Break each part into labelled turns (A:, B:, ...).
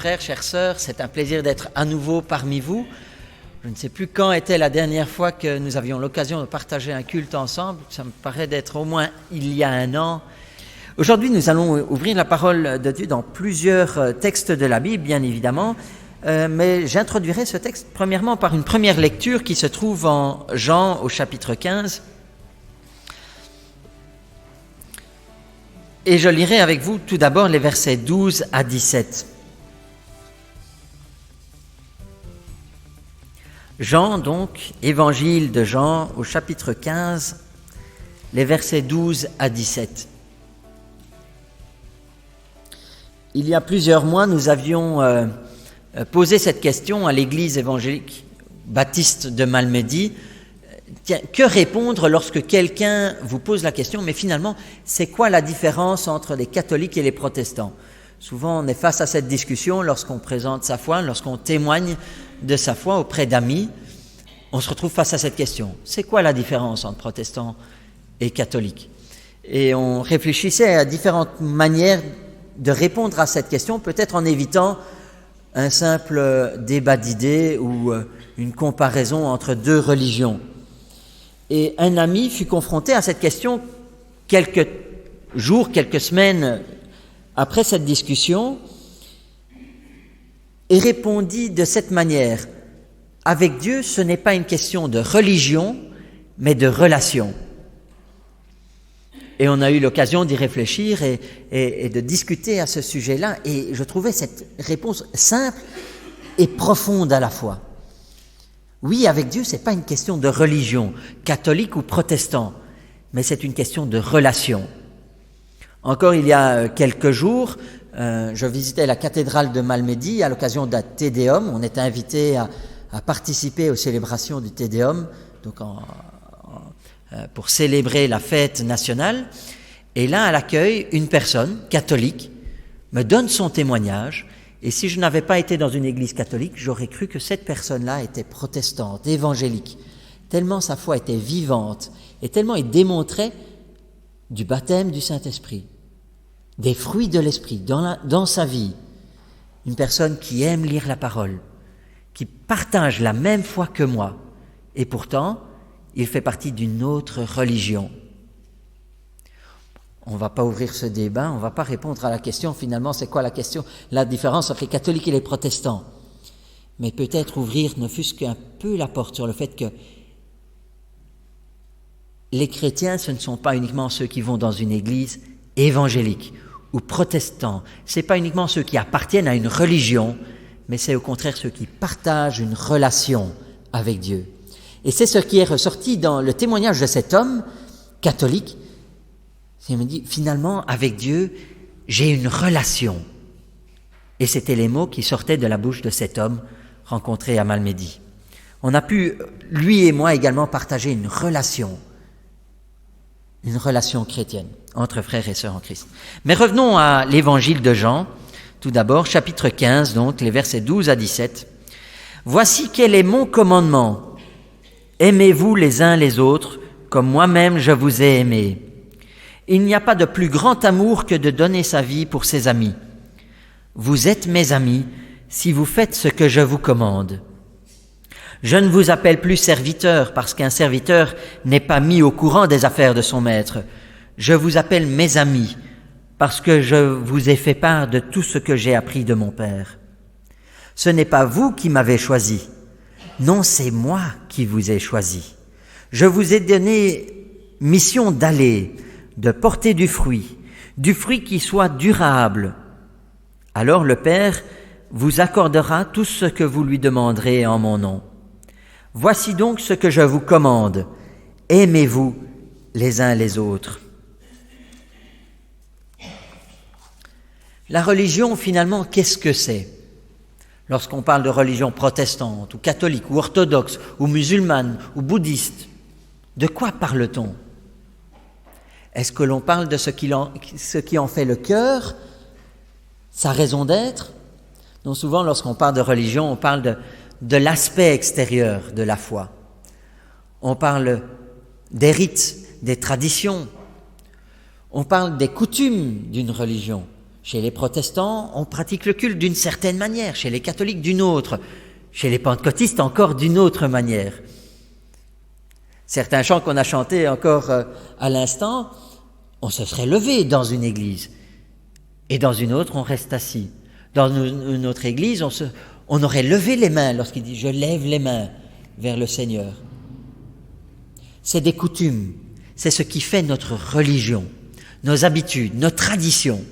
A: frères, chères sœurs, c'est un plaisir d'être à nouveau parmi vous. Je ne sais plus quand était la dernière fois que nous avions l'occasion de partager un culte ensemble. Ça me paraît d'être au moins il y a un an. Aujourd'hui, nous allons ouvrir la parole de Dieu dans plusieurs textes de la Bible, bien évidemment. Mais j'introduirai ce texte premièrement par une première lecture qui se trouve en Jean au chapitre 15. Et je lirai avec vous tout d'abord les versets 12 à 17. Jean, donc, évangile de Jean au chapitre 15, les versets 12 à 17. Il y a plusieurs mois, nous avions posé cette question à l'église évangélique baptiste de Malmedy. Tiens, que répondre lorsque quelqu'un vous pose la question, mais finalement, c'est quoi la différence entre les catholiques et les protestants ? Souvent, on est face à cette discussion lorsqu'on présente sa foi, lorsqu'on témoigne de sa foi auprès d'amis. On se retrouve face à cette question. C'est quoi la différence entre protestants et catholiques ? Et on réfléchissait à différentes manières de répondre à cette question, peut-être en évitant un simple débat d'idées ou une comparaison entre deux religions. Et un ami fut confronté à cette question quelques jours, quelques semaines après cette discussion et répondit de cette manière: avec Dieu, ce n'est pas une question de religion, mais de relation. Et on a eu l'occasion d'y réfléchir et de discuter à ce sujet-là, et je trouvais cette réponse simple et profonde à la fois. Oui, avec Dieu, ce n'est pas une question de religion, catholique ou protestant, mais c'est une question de relation. Encore il y a quelques jours, je visitais la cathédrale de Malmedy à l'occasion d'un Te Deum. On était invité à participer aux célébrations du Te Deum, donc pour célébrer la fête nationale. Et là, à l'accueil, une personne catholique me donne son témoignage. Et si je n'avais pas été dans une église catholique, j'aurais cru que cette personne-là était protestante, évangélique, tellement sa foi était vivante et tellement il démontrait du baptême du Saint-Esprit, des fruits de l'Esprit dans sa vie. Une personne qui aime lire la parole, qui partage la même foi que moi, et pourtant, il fait partie d'une autre religion. On ne va pas ouvrir ce débat, on ne va pas répondre à la question, finalement, c'est quoi la question, la différence entre les catholiques et les protestants. Mais peut-être ouvrir ne fût-ce qu'un peu la porte sur le fait que les chrétiens, ce ne sont pas uniquement ceux qui vont dans une église évangélique ou protestants. Ce n'est pas uniquement ceux qui appartiennent à une religion, mais c'est au contraire ceux qui partagent une relation avec Dieu. Et c'est ce qui est ressorti dans le témoignage de cet homme catholique. Il me dit, finalement, avec Dieu, j'ai une relation. Et c'était les mots qui sortaient de la bouche de cet homme rencontré à Malmedy. On a pu, lui et moi également, partager une relation chrétienne entre frères et sœurs en Christ. Mais revenons à l'évangile de Jean, tout d'abord, chapitre 15, donc les versets 12 à 17. « Voici quel est mon commandement. Aimez-vous les uns les autres, comme moi-même je vous ai aimés. Il n'y a pas de plus grand amour que de donner sa vie pour ses amis. Vous êtes mes amis si vous faites ce que je vous commande. Je ne vous appelle plus serviteur parce qu'un serviteur n'est pas mis au courant des affaires de son maître. Je vous appelle mes amis parce que je vous ai fait part de tout ce que j'ai appris de mon Père. Ce n'est pas vous qui m'avez choisi. Non, c'est moi qui vous ai choisi. Je vous ai donné mission d'aller, de porter du fruit qui soit durable. Alors le Père vous accordera tout ce que vous lui demanderez en mon nom. Voici donc ce que je vous commande. Aimez-vous les uns les autres. » La religion, finalement, qu'est-ce que c'est ? Lorsqu'on parle de religion protestante, ou catholique, ou orthodoxe, ou musulmane, ou bouddhiste, de quoi parle-t-on ? Est-ce que l'on parle de ce qui en fait le cœur, sa raison d'être ? Donc souvent, lorsqu'on parle de religion, on parle de l'aspect extérieur de la foi. On parle des rites, des traditions. On parle des coutumes d'une religion. Chez les protestants, on pratique le culte d'une certaine manière, chez les catholiques d'une autre, chez les pentecôtistes encore d'une autre manière. Certains chants qu'on a chantés encore à l'instant, on se serait levé dans une église, et dans une autre, on reste assis. Dans une autre église, on aurait levé les mains lorsqu'il dit « je lève les mains vers le Seigneur ». C'est des coutumes, c'est ce qui fait notre religion, nos habitudes, nos traditions.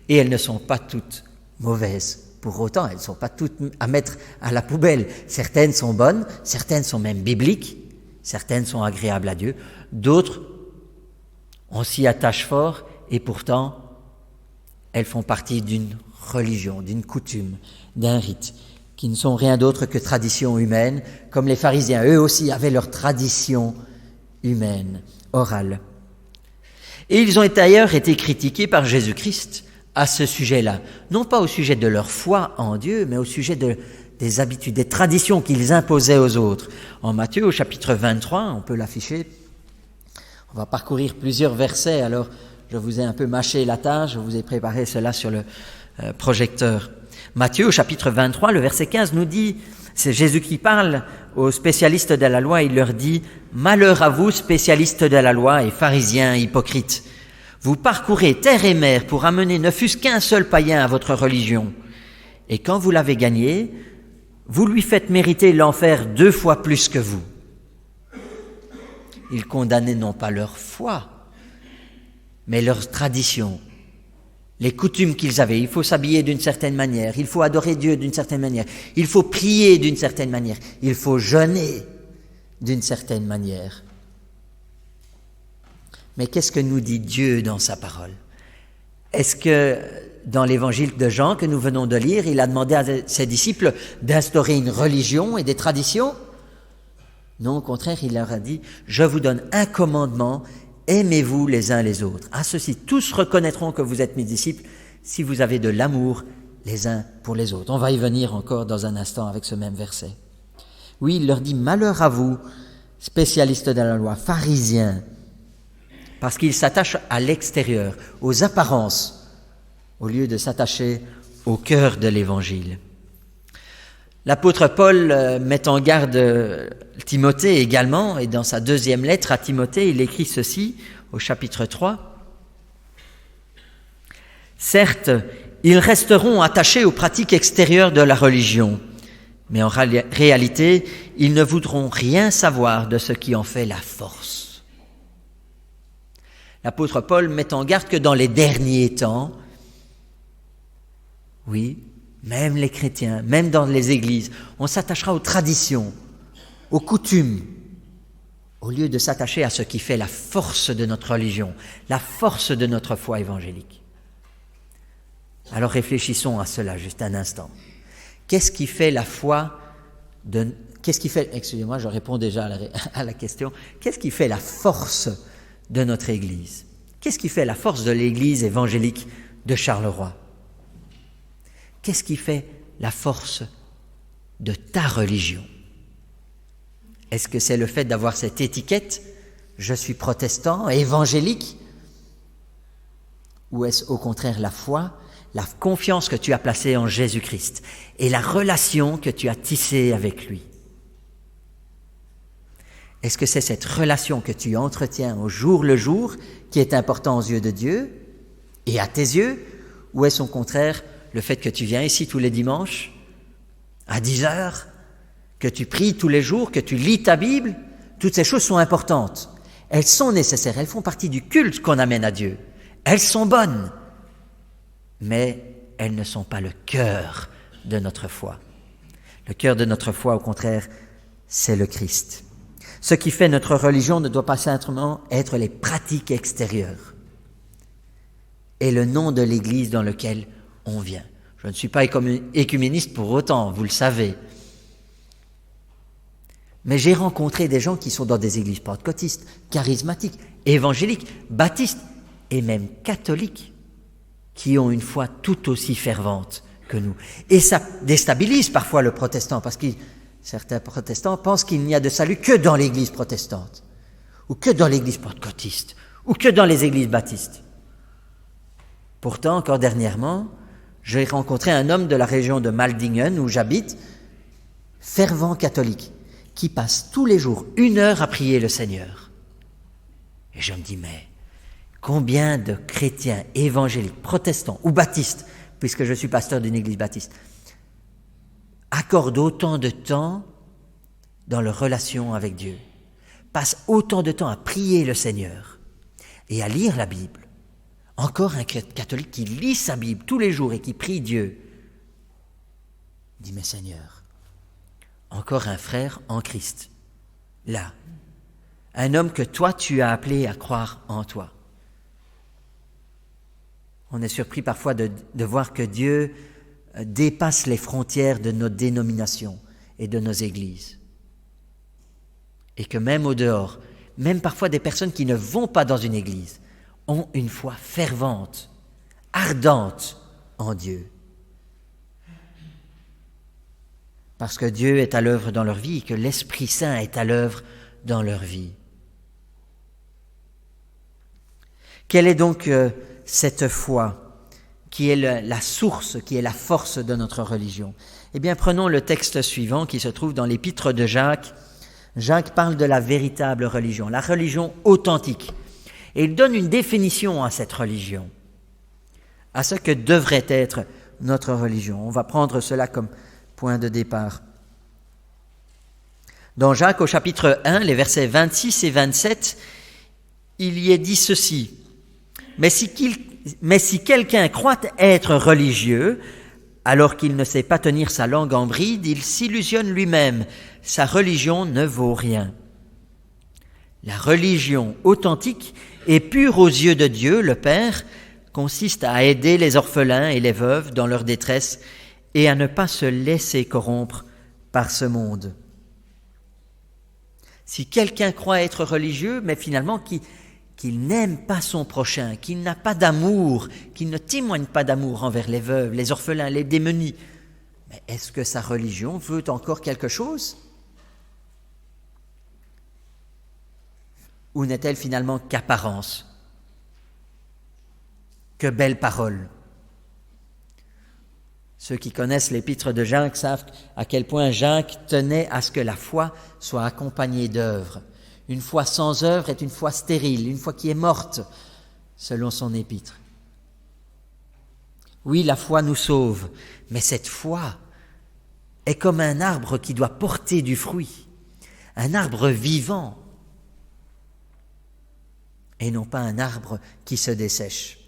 A: Et elles ne sont pas toutes mauvaises. Pour autant, elles ne sont pas toutes à mettre à la poubelle. Certaines sont bonnes, certaines sont même bibliques, certaines sont agréables à Dieu. D'autres, on s'y attache fort et pourtant, elles font partie d'une religion, d'une coutume, d'un rite, qui ne sont rien d'autre que traditions humaines, comme les pharisiens. Eux aussi avaient leur tradition humaine, orale. Et ils ont d'ailleurs été critiqués par Jésus-Christ à ce sujet-là, non pas au sujet de leur foi en Dieu, mais au sujet des habitudes, des traditions qu'ils imposaient aux autres. En Matthieu, au chapitre 23, on peut l'afficher, on va parcourir plusieurs versets, alors je vous ai un peu mâché la tâche, je vous ai préparé cela sur le projecteur. Matthieu, au chapitre 23, le verset 15 nous dit, c'est Jésus qui parle aux spécialistes de la loi, il leur dit « Malheur à vous, spécialistes de la loi et pharisiens hypocrites ! Vous parcourez terre et mer pour amener ne fût-ce qu'un seul païen à votre religion. Et quand vous l'avez gagné, vous lui faites mériter l'enfer 2 fois plus que vous. » Ils condamnaient non pas leur foi, mais leur tradition, les coutumes qu'ils avaient. Il faut s'habiller d'une certaine manière, il faut adorer Dieu d'une certaine manière, il faut prier d'une certaine manière, il faut jeûner d'une certaine manière. Mais qu'est-ce que nous dit Dieu dans sa parole? Est-ce que dans l'évangile de Jean que nous venons de lire, il a demandé à ses disciples d'instaurer une religion et des traditions? Non, au contraire, il leur a dit « Je vous donne un commandement, aimez-vous les uns les autres. À ceci, tous reconnaîtront que vous êtes mes disciples si vous avez de l'amour les uns pour les autres. » On va y venir encore dans un instant avec ce même verset. Oui, il leur dit « Malheur à vous, spécialistes de la loi, pharisiens, parce qu'ils s'attachent à l'extérieur, aux apparences, au lieu de s'attacher au cœur de l'Évangile. » L'apôtre Paul met en garde Timothée également, et dans sa 2e lettre à Timothée, il écrit ceci au chapitre 3. « Certes, ils resteront attachés aux pratiques extérieures de la religion, mais en réalité, ils ne voudront rien savoir de ce qui en fait la force. » L'apôtre Paul met en garde que dans les derniers temps, oui, même les chrétiens, même dans les églises, on s'attachera aux traditions, aux coutumes, au lieu de s'attacher à ce qui fait la force de notre religion, la force de notre foi évangélique. Alors réfléchissons à cela juste un instant. Qu'est-ce qui fait la foi de... Excusez-moi, je réponds déjà à la question. Qu'est-ce qui fait la force de notre Église? Qu'est-ce qui fait la force de l'Église évangélique de Charleroi? Qu'est-ce qui fait la force de ta religion? Est-ce que c'est le fait d'avoir cette étiquette « je suis protestant, évangélique » ou est-ce au contraire la foi, la confiance que tu as placée en Jésus-Christ et la relation que tu as tissée avec lui? Est-ce que c'est cette relation que tu entretiens au jour le jour qui est important aux yeux de Dieu et à tes yeux, ou est-ce au contraire le fait que tu viens ici tous les dimanches à 10h, que tu pries tous les jours, que tu lis ta Bible? Toutes ces choses sont importantes. Elles sont nécessaires, elles font partie du culte qu'on amène à Dieu. Elles sont bonnes, mais elles ne sont pas le cœur de notre foi. Le cœur de notre foi, au contraire, c'est le Christ. Ce qui fait notre religion ne doit pas simplement être les pratiques extérieures et le nom de l'Église dans lequel on vient. Je ne suis pas écuméniste pour autant, vous le savez. Mais j'ai rencontré des gens qui sont dans des églises pentecôtistes, charismatiques, évangéliques, baptistes et même catholiques, qui ont une foi tout aussi fervente que nous. Et ça déstabilise parfois le protestant, parce que certains protestants pensent qu'il n'y a de salut que dans l'église protestante, ou que dans l'église pentecôtiste, ou que dans les églises baptistes. Pourtant, encore dernièrement, j'ai rencontré un homme de la région de Maldingen, où j'habite, fervent catholique, qui passe tous les jours 1 heure à prier le Seigneur. Et je me dis, mais combien de chrétiens évangéliques, protestants ou baptistes, puisque je suis pasteur d'une église baptiste, accordent autant de temps dans leur relation avec Dieu, passent autant de temps à prier le Seigneur et à lire la Bible. Encore un catholique qui lit sa Bible tous les jours et qui prie Dieu. Dit, mais Seigneur, encore un frère en Christ, là, un homme que toi tu as appelé à croire en toi. On est surpris parfois de voir que Dieu dépasse les frontières de nos dénominations et de nos églises. Et que même au dehors, même parfois des personnes qui ne vont pas dans une église, ont une foi fervente, ardente en Dieu. Parce que Dieu est à l'œuvre dans leur vie et que l'Esprit Saint est à l'œuvre dans leur vie. Quelle est donc cette foi qui est la source, qui est la force de notre religion? Eh bien, prenons le texte suivant qui se trouve dans l'épître de Jacques. Jacques parle de la véritable religion, la religion authentique. Et il donne une définition à cette religion, à ce que devrait être notre religion. On va prendre cela comme point de départ. Dans Jacques, au chapitre 1, les versets 26 et 27, il y est dit ceci. Mais si quelqu'un croit être religieux, alors qu'il ne sait pas tenir sa langue en bride, il s'illusionne lui-même. Sa religion ne vaut rien. La religion authentique et pure aux yeux de Dieu, le Père, consiste à aider les orphelins et les veuves dans leur détresse et à ne pas se laisser corrompre par ce monde. Si quelqu'un croit être religieux, mais finalement qu'il n'aime pas son prochain, qu'il n'a pas d'amour, qu'il ne témoigne pas d'amour envers les veuves, les orphelins, les démunis, mais est-ce que sa religion veut encore quelque chose ? Ou n'est-elle finalement qu'apparence, que belles paroles ? Ceux qui connaissent l'épître de Jacques savent à quel point Jacques tenait à ce que la foi soit accompagnée d'œuvres. Une foi sans œuvre est une foi stérile, une foi qui est morte, selon son épître. Oui, la foi nous sauve, mais cette foi est comme un arbre qui doit porter du fruit, un arbre vivant, et non pas un arbre qui se dessèche.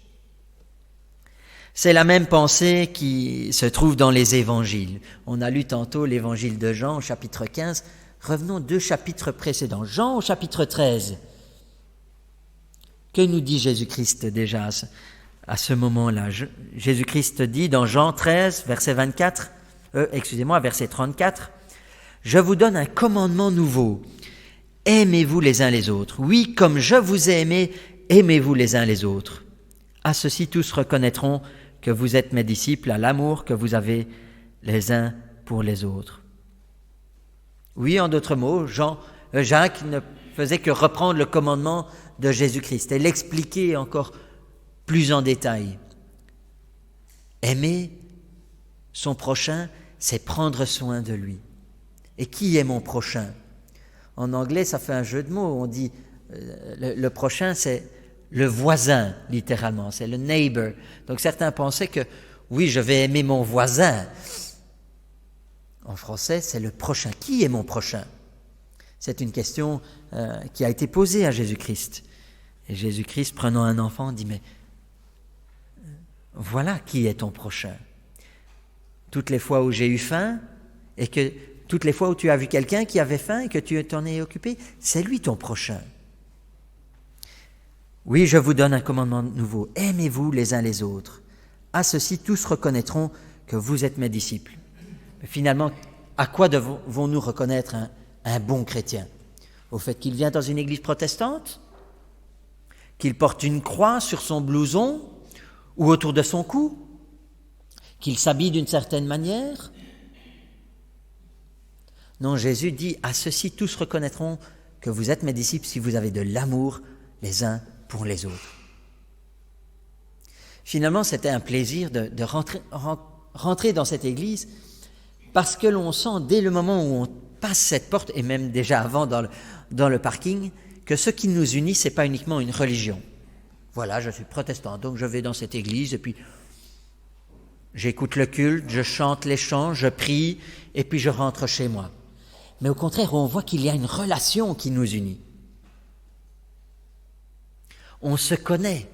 A: C'est la même pensée qui se trouve dans les évangiles. On a lu tantôt l'évangile de Jean au chapitre 15. Revenons 2 chapitres précédents. Jean au chapitre 13. Que nous dit Jésus-Christ déjà à ce moment-là ? Jésus-Christ dit dans Jean 13, verset 34, « Je vous donne un commandement nouveau. Aimez-vous les uns les autres. Oui, comme je vous ai aimé, aimez-vous les uns les autres. À ceci tous reconnaîtront que vous êtes mes disciples, à l'amour que vous avez les uns pour les autres. » Oui, en d'autres mots, Jacques ne faisait que reprendre le commandement de Jésus-Christ et l'expliquer encore plus en détail. Aimer son prochain, c'est prendre soin de lui. Et qui est mon prochain ? En anglais, ça fait un jeu de mots. On dit le prochain, c'est le voisin, littéralement, c'est le neighbor. Donc certains pensaient que, oui, je vais aimer mon voisin. En français, c'est le prochain. Qui est mon prochain ? C'est une question qui a été posée à Jésus-Christ. Et Jésus-Christ, prenant un enfant, dit, mais voilà qui est ton prochain. Toutes les fois où j'ai eu faim, et que toutes les fois où tu as vu quelqu'un qui avait faim et que tu t'en es occupé, c'est lui ton prochain. Oui, je vous donne un commandement nouveau. Aimez-vous les uns les autres. À ceci, tous reconnaîtront que vous êtes mes disciples. Mais finalement, à quoi devons-nous reconnaître un bon chrétien ? Au fait qu'il vient dans une église protestante ? Qu'il porte une croix sur son blouson ou autour de son cou ? Qu'il s'habille d'une certaine manière ? Non, Jésus dit, à ceci tous reconnaîtront que vous êtes mes disciples si vous avez de l'amour les uns pour les autres. Finalement, c'était un plaisir de rentrer dans cette église parce que l'on sent dès le moment où on passe cette porte, et même déjà avant dans le parking, que ce qui nous unit, ce n'est pas uniquement une religion. Voilà, je suis protestant, donc je vais dans cette église et puis j'écoute le culte, je chante les chants, je prie et puis je rentre chez moi. Mais au contraire, on voit qu'il y a une relation qui nous unit. On se connaît,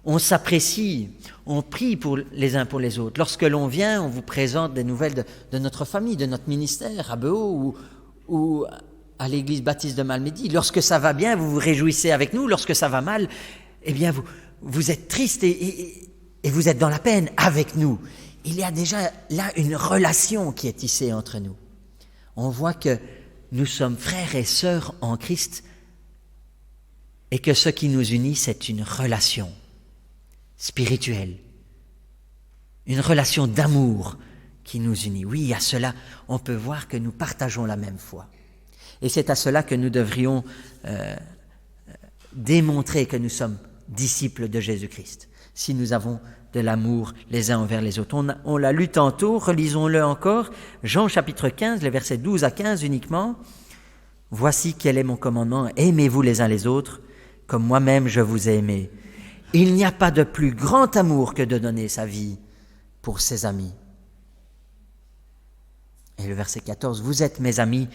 A: on s'apprécie, on prie les uns pour les autres. Lorsque l'on vient, on vous présente des nouvelles de notre famille, de notre ministère à Beau ou à l'église baptiste de Malmedy. Lorsque ça va bien, vous vous réjouissez avec nous. Lorsque ça va mal, eh bien vous êtes triste et vous êtes dans la peine avec nous. Il y a déjà là une relation qui est tissée entre nous. On voit que nous sommes frères et sœurs en Christ et que ce qui nous unit, c'est une relation spirituelle, une relation d'amour qui nous unit. Oui, à cela, on peut voir que nous partageons la même foi. Et c'est à cela que nous devrions démontrer que nous sommes disciples de Jésus-Christ, si nous avons de l'amour les uns envers les autres. On l'a lu tantôt, relisons-le encore, Jean chapitre 15, les versets 12 à 15 uniquement. « Voici quel est mon commandement, aimez-vous les uns les autres, comme moi-même je vous ai aimés. Il n'y a pas de plus grand amour que de donner sa vie pour ses amis. » Et le verset 14, « Vous êtes mes amis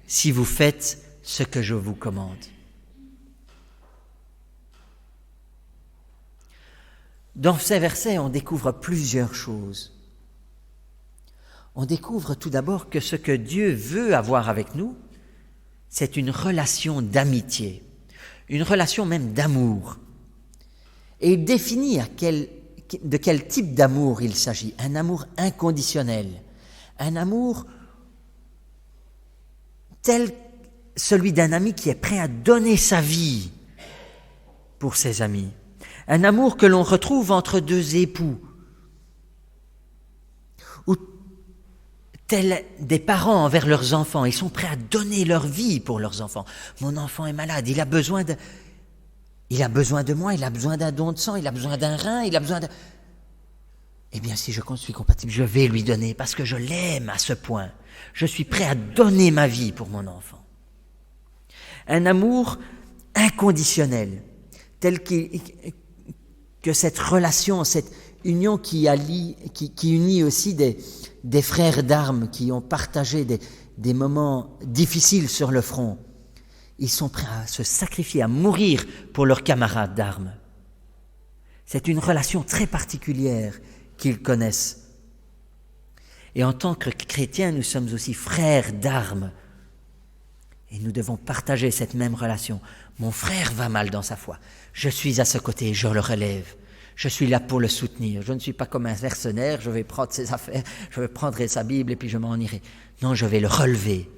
A: si vous faites ce que je vous commande. » Dans ces versets, on découvre plusieurs choses. On découvre tout d'abord que ce que Dieu veut avoir avec nous, c'est une relation d'amitié, une relation même d'amour. Et il définit de quel type d'amour il s'agit. Un amour inconditionnel, un amour tel celui d'un ami qui est prêt à donner sa vie pour ses amis. Un amour que l'on retrouve entre deux époux, ou tels des parents envers leurs enfants. Ils sont prêts à donner leur vie pour leurs enfants. Mon enfant est malade, il a besoin de moi, il a besoin d'un don de sang, il a besoin d'un rein, il a besoin de... Eh bien, si je suis compatible, je vais lui donner parce que je l'aime à ce point. Je suis prêt à donner ma vie pour mon enfant. Un amour inconditionnel, tel que cette relation, cette union qui unit aussi des frères d'armes qui ont partagé des moments difficiles sur le front. Ils sont prêts à se sacrifier, à mourir pour leurs camarades d'armes. C'est une relation très particulière qu'ils connaissent. Et en tant que chrétiens, nous sommes aussi frères d'armes. Et nous devons partager cette même relation. Mon frère va mal dans sa foi. Je suis à ce côté, je le relève. Je suis là pour le soutenir. Je ne suis pas comme un mercenaire, je vais prendre ses affaires, je vais prendre sa Bible et puis je m'en irai. Non, je vais le relever.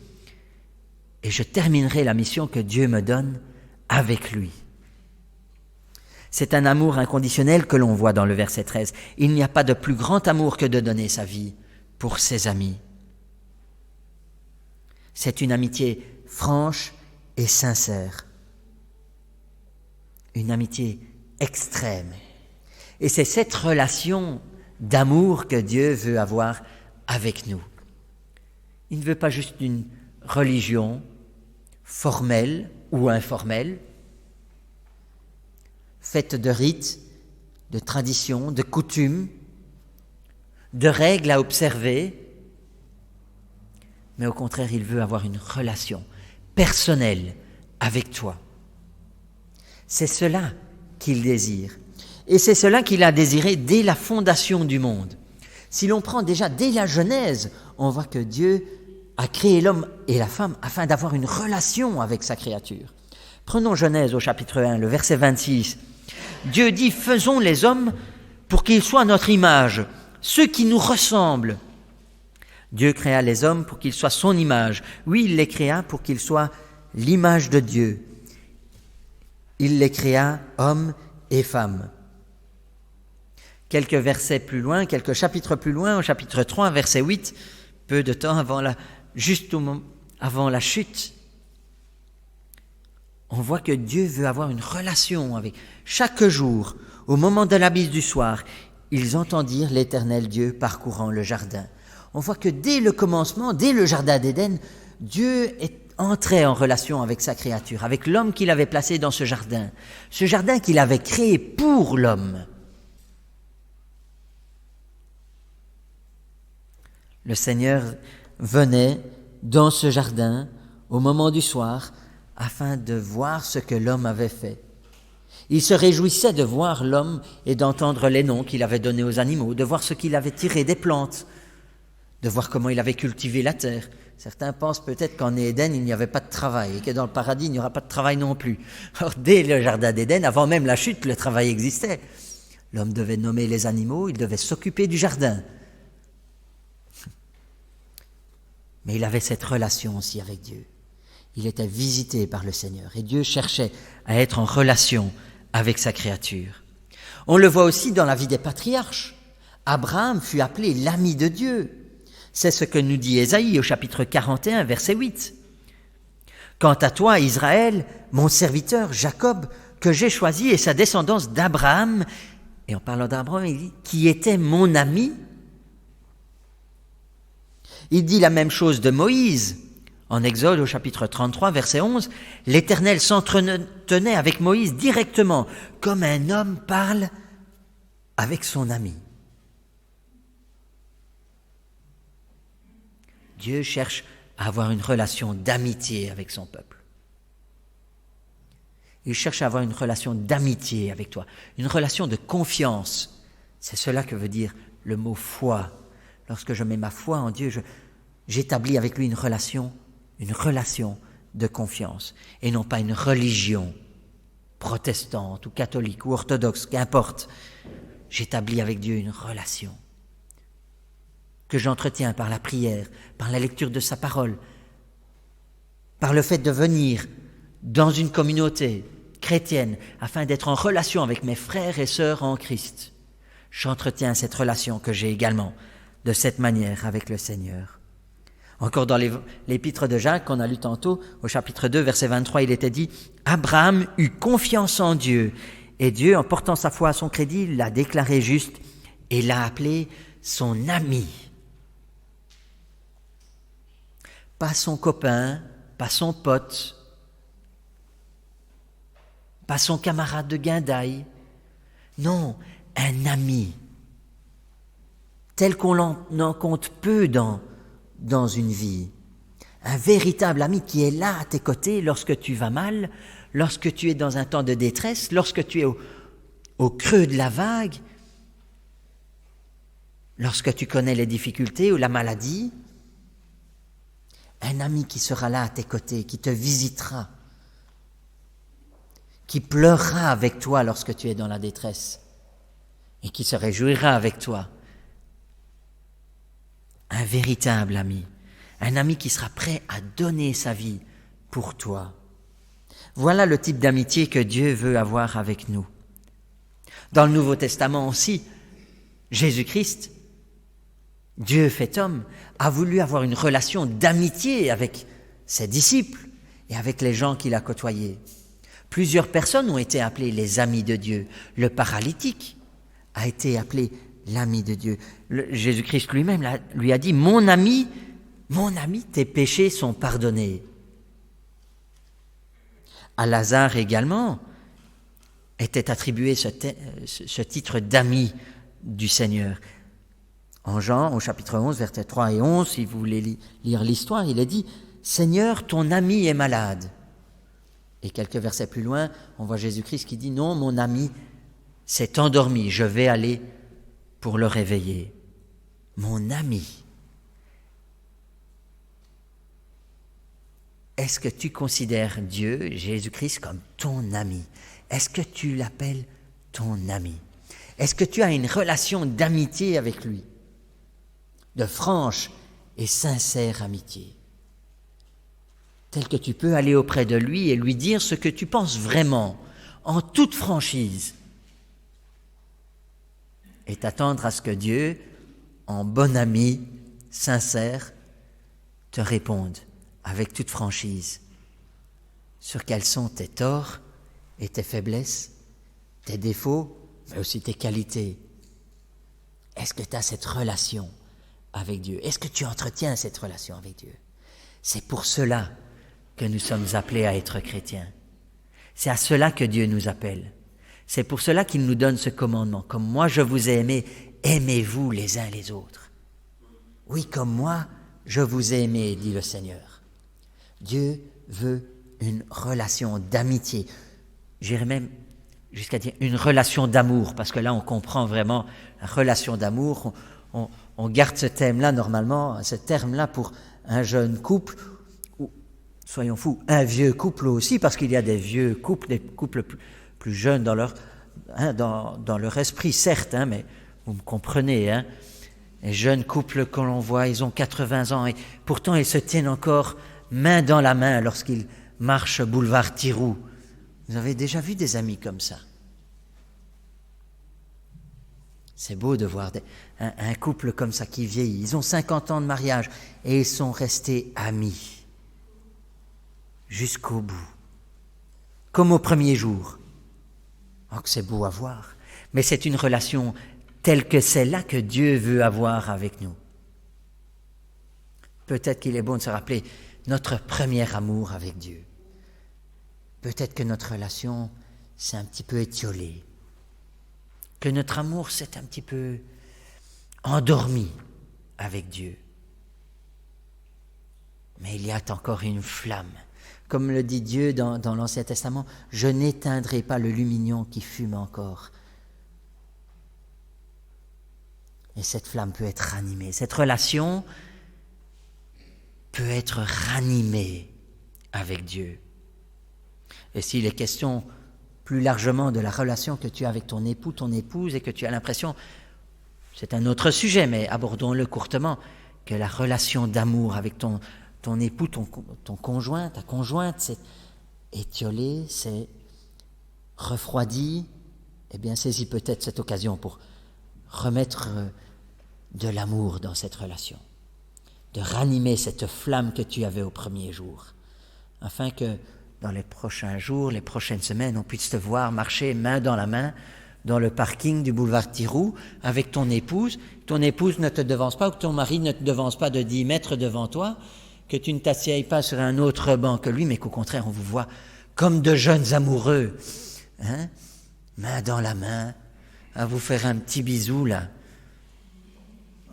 A: Et je terminerai la mission que Dieu me donne avec lui. C'est un amour inconditionnel que l'on voit dans le verset 13. Il n'y a pas de plus grand amour que de donner sa vie pour ses amis. C'est une amitié franche et sincère. Une amitié extrême. Et c'est cette relation d'amour que Dieu veut avoir avec nous. Il ne veut pas juste une religion formelle ou informelle, faite de rites, de traditions, de coutumes, de règles à observer, mais au contraire, il veut avoir une relation personnelle avec toi. C'est cela qu'il désire. Et c'est cela qu'il a désiré dès la fondation du monde. Si l'on prend déjà dès la Genèse, on voit que Dieu a créé l'homme et la femme afin d'avoir une relation avec sa créature. Prenons Genèse au chapitre 1, le verset 26. Dieu dit « Faisons les hommes pour qu'ils soient notre image, ceux qui nous ressemblent. » Dieu créa les hommes pour qu'ils soient son image. Oui, il les créa pour qu'ils soient l'image de Dieu. Il les créa hommes et femmes. Quelques versets plus loin, quelques chapitres plus loin, au chapitre 3, verset 8, peu de temps avant avant la chute, on voit que Dieu veut avoir une relation avec. Chaque jour, au moment de la bise du soir, ils entendirent l'Éternel Dieu parcourant le jardin. On voit que dès le commencement, dès le jardin d'Éden, Dieu entrait en relation avec sa créature, avec l'homme qu'il avait placé dans ce jardin qu'il avait créé pour l'homme. Le Seigneur venait dans ce jardin au moment du soir afin de voir ce que l'homme avait fait. Il se réjouissait de voir l'homme et d'entendre les noms qu'il avait donnés aux animaux, de voir ce qu'il avait tiré des plantes, de voir comment il avait cultivé la terre. Certains pensent peut-être qu'en Éden, il n'y avait pas de travail et que dans le paradis, il n'y aura pas de travail non plus. Alors, dès le jardin d'Éden, avant même la chute, le travail existait. L'homme devait nommer les animaux, il devait s'occuper du jardin. Mais il avait cette relation aussi avec Dieu. Il était visité par le Seigneur et Dieu cherchait à être en relation avec sa créature. On le voit aussi dans la vie des patriarches. Abraham fut appelé l'ami de Dieu. C'est ce que nous dit Ésaïe au chapitre 41, verset 8. « Quant à toi, Israël, mon serviteur Jacob, que j'ai choisi, et sa descendance d'Abraham, et en parlant d'Abraham, il dit, qui était mon ami. » Il dit la même chose de Moïse. En Exode au chapitre 33, verset 11, « L'Éternel s'entretenait avec Moïse directement, comme un homme parle avec son ami. » Dieu cherche à avoir une relation d'amitié avec son peuple. Il cherche à avoir une relation d'amitié avec toi, une relation de confiance. C'est cela que veut dire le mot foi. Lorsque je mets ma foi en Dieu, j'établis avec lui une relation de confiance et non pas une religion protestante ou catholique ou orthodoxe, qu'importe. J'établis avec Dieu une relation que j'entretiens par la prière, par la lecture de sa parole, par le fait de venir dans une communauté chrétienne afin d'être en relation avec mes frères et sœurs en Christ. J'entretiens cette relation que j'ai également de cette manière avec le Seigneur. Encore dans l'épître de Jacques qu'on a lu tantôt, au chapitre 2, verset 23, il était dit « Abraham eut confiance en Dieu, et Dieu, en portant sa foi à son crédit, l'a déclaré juste et l'a appelé son ami. » Pas son copain, pas son pote, pas son camarade de guindaille. Non, un ami, tel qu'on en compte peu dans une vie. Un véritable ami qui est là à tes côtés lorsque tu vas mal, lorsque tu es dans un temps de détresse, lorsque tu es au creux de la vague, lorsque tu connais les difficultés ou la maladie. Un ami qui sera là à tes côtés, qui te visitera, qui pleurera avec toi lorsque tu es dans la détresse et qui se réjouira avec toi. Un véritable ami, un ami qui sera prêt à donner sa vie pour toi. Voilà le type d'amitié que Dieu veut avoir avec nous. Dans le Nouveau Testament aussi, Jésus-Christ, Dieu fait homme, a voulu avoir une relation d'amitié avec ses disciples et avec les gens qu'il a côtoyés. Plusieurs personnes ont été appelées les amis de Dieu. Le paralytique a été appelé l'ami de Dieu. Jésus-Christ lui-même lui a dit « Mon ami, tes péchés sont pardonnés. » À Lazare également était attribué ce titre d'ami du Seigneur. En Jean, au chapitre 11, versets 3 et 11, si vous voulez lire l'histoire, il est dit « Seigneur, ton ami est malade. » Et quelques versets plus loin, on voit Jésus-Christ qui dit « Non, mon ami s'est endormi, je vais aller pour le réveiller. » Mon ami. Est-ce que tu considères Dieu, Jésus-Christ, comme ton ami? Est-ce que tu l'appelles ton ami? Est-ce que tu as une relation d'amitié avec lui? De franche et sincère amitié, telle que tu peux aller auprès de lui et lui dire ce que tu penses vraiment, en toute franchise, et t'attendre à ce que Dieu, en bon ami, sincère, te réponde avec toute franchise. sur quels sont tes torts et tes faiblesses, tes défauts, mais aussi tes qualités. Est-ce que tu as cette relation avec Dieu? Est-ce que tu entretiens cette relation avec Dieu? C'est pour cela que nous sommes appelés à être chrétiens. C'est à cela que Dieu nous appelle. C'est pour cela qu'il nous donne ce commandement. Comme moi je vous ai aimé, aimez-vous les uns les autres. Oui, comme moi je vous ai aimé, dit le Seigneur. Dieu veut une relation d'amitié. J'irais même jusqu'à dire une relation d'amour, parce que là on comprend vraiment la relation d'amour. On garde ce thème-là normalement, ce terme-là pour un jeune couple, ou soyons fous, un vieux couple aussi, parce qu'il y a des vieux couples, des couples plus jeunes dans leur esprit, certes, mais vous me comprenez, les jeunes couples que l'on voit, ils ont 80 ans et pourtant ils se tiennent encore main dans la main lorsqu'ils marchent boulevard Thiroux. Vous avez déjà vu des amis comme ça? C'est beau de voir un couple comme ça qui vieillit. Ils ont 50 ans de mariage et ils sont restés amis jusqu'au bout, comme au premier jour. Oh, que c'est beau à voir. Mais c'est une relation telle que celle-là que Dieu veut avoir avec nous. Peut-être qu'il est bon de se rappeler notre premier amour avec Dieu. Peut-être que notre relation s'est un petit peu étiolée, que notre amour s'est un petit peu endormi avec Dieu. Mais il y a encore une flamme. Comme le dit Dieu dans l'Ancien Testament, « Je n'éteindrai pas le lumignon qui fume encore. » Et cette flamme peut être ranimée. Cette relation peut être ranimée avec Dieu. Et s'il est question plus largement de la relation que tu as avec ton époux, ton épouse, et que tu as l'impression, c'est un autre sujet, mais abordons-le courtement, que la relation d'amour avec ton époux, ton conjoint, ta conjointe, c'est étiolée, c'est refroidi, eh bien saisis peut-être cette occasion pour remettre de l'amour dans cette relation, de ranimer cette flamme que tu avais au premier jour, afin que dans les prochains jours, les prochaines semaines, on puisse te voir marcher main dans la main dans le parking du boulevard Thiroux avec ton épouse. Ton épouse ne te devance pas, ou que ton mari ne te devance pas de 10 mètres devant toi, que tu ne t'assieds pas sur un autre banc que lui, mais qu'au contraire, on vous voit comme de jeunes amoureux, main dans la main, à vous faire un petit bisou, là.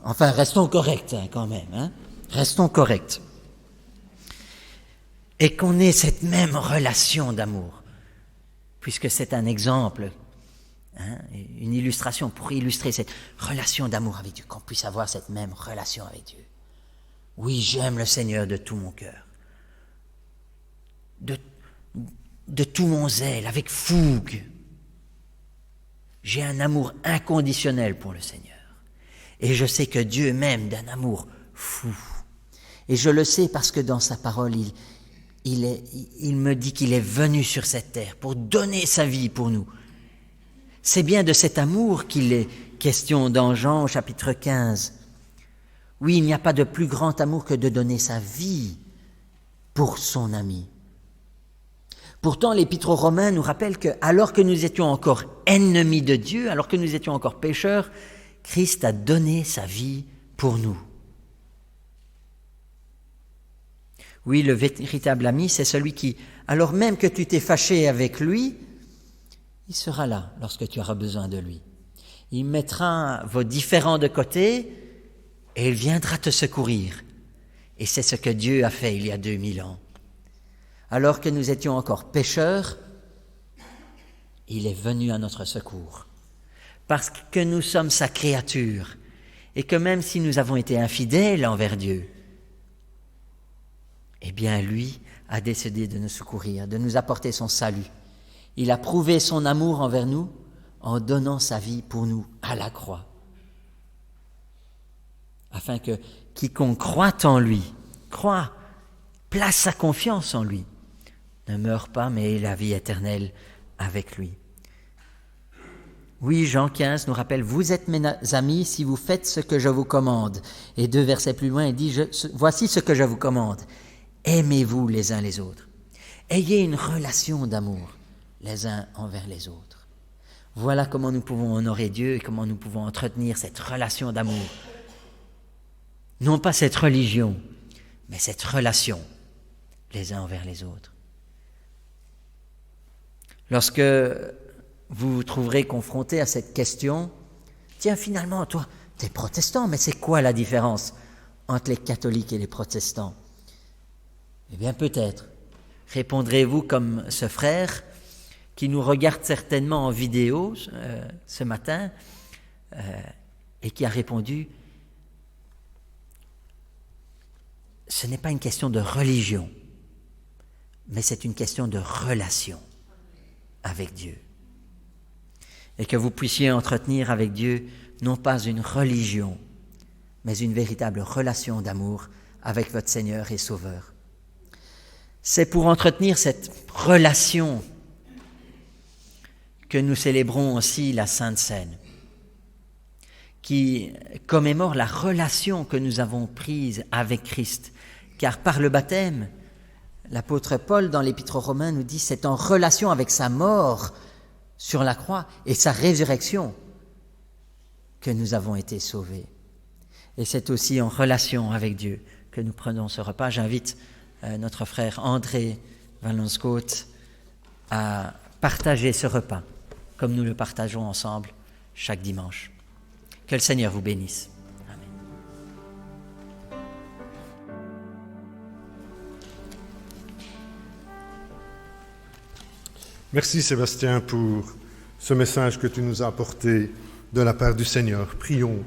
A: Enfin, restons corrects, quand même, restons corrects. Et qu'on ait cette même relation d'amour, puisque c'est un exemple, une illustration pour illustrer cette relation d'amour avec Dieu, qu'on puisse avoir cette même relation avec Dieu. Oui, j'aime le Seigneur de tout mon cœur, de tout mon zèle, avec fougue. J'ai un amour inconditionnel pour le Seigneur. Et je sais que Dieu m'aime d'un amour fou. Et je le sais parce que dans sa parole, il me dit qu'il est venu sur cette terre pour donner sa vie pour nous. C'est bien de cet amour qu'il est question dans Jean au chapitre 15. Oui, il n'y a pas de plus grand amour que de donner sa vie pour son ami. Pourtant, l'Épître aux Romains nous rappelle que, alors que nous étions encore ennemis de Dieu, alors que nous étions encore pécheurs, Christ a donné sa vie pour nous. Oui, le véritable ami, c'est celui qui, alors même que tu t'es fâché avec lui, il sera là lorsque tu auras besoin de lui. Il mettra vos différends de côté et il viendra te secourir. Et c'est ce que Dieu a fait il y a 2000 ans. Alors que nous étions encore pécheurs, il est venu à notre secours. Parce que nous sommes sa créature et que même si nous avons été infidèles envers Dieu, eh bien lui a décidé de nous secourir, de nous apporter son salut. Il a prouvé son amour envers nous en donnant sa vie pour nous à la croix. Afin que quiconque croit en lui, place sa confiance en lui, ne meure pas mais ait la vie éternelle avec lui. Oui, Jean 15 nous rappelle « Vous êtes mes amis si vous faites ce que je vous commande. » Et 2 versets plus loin, il dit « Voici ce que je vous commande. Aimez-vous les uns les autres. » Ayez une relation d'amour les uns envers les autres. Voilà comment nous pouvons honorer Dieu et comment nous pouvons entretenir cette relation d'amour. Non pas cette religion, mais cette relation les uns envers les autres. Lorsque vous vous trouverez confronté à cette question, tiens, finalement, toi, t'es protestant, mais c'est quoi la différence entre les catholiques et les protestants? Eh bien, peut-être répondrez-vous comme ce frère qui nous regarde certainement en vidéo ce matin et qui a répondu: ce n'est pas une question de religion, mais c'est une question de relation avec Dieu. Et que vous puissiez entretenir avec Dieu non pas une religion, mais une véritable relation d'amour avec votre Seigneur et Sauveur. C'est pour entretenir cette relation que nous célébrons aussi la Sainte Seine, qui commémore la relation que nous avons prise avec Christ. Car par le baptême, l'apôtre Paul dans l'Épître aux Romains nous dit, c'est en relation avec sa mort sur la croix et sa résurrection que nous avons été sauvés. Et c'est aussi en relation avec Dieu que nous prenons ce repas. J'invite notre frère André Valenscote à partager ce repas comme nous le partageons ensemble chaque dimanche. Que le Seigneur vous bénisse. Amen.
B: Merci Sébastien pour ce message que tu nous as apporté de la part du Seigneur. Prions.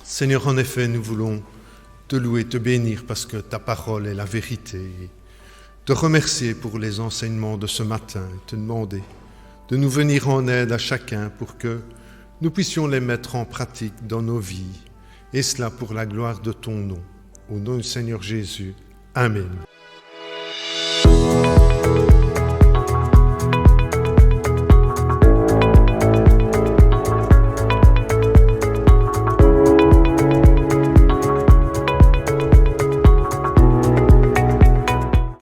B: Seigneur, en effet, nous voulons te louer, te bénir parce que ta parole est la vérité. Te remercier pour les enseignements de ce matin, te demander de nous venir en aide à chacun pour que nous puissions les mettre en pratique dans nos vies, et cela pour la gloire de ton nom. Au nom du Seigneur Jésus. Amen.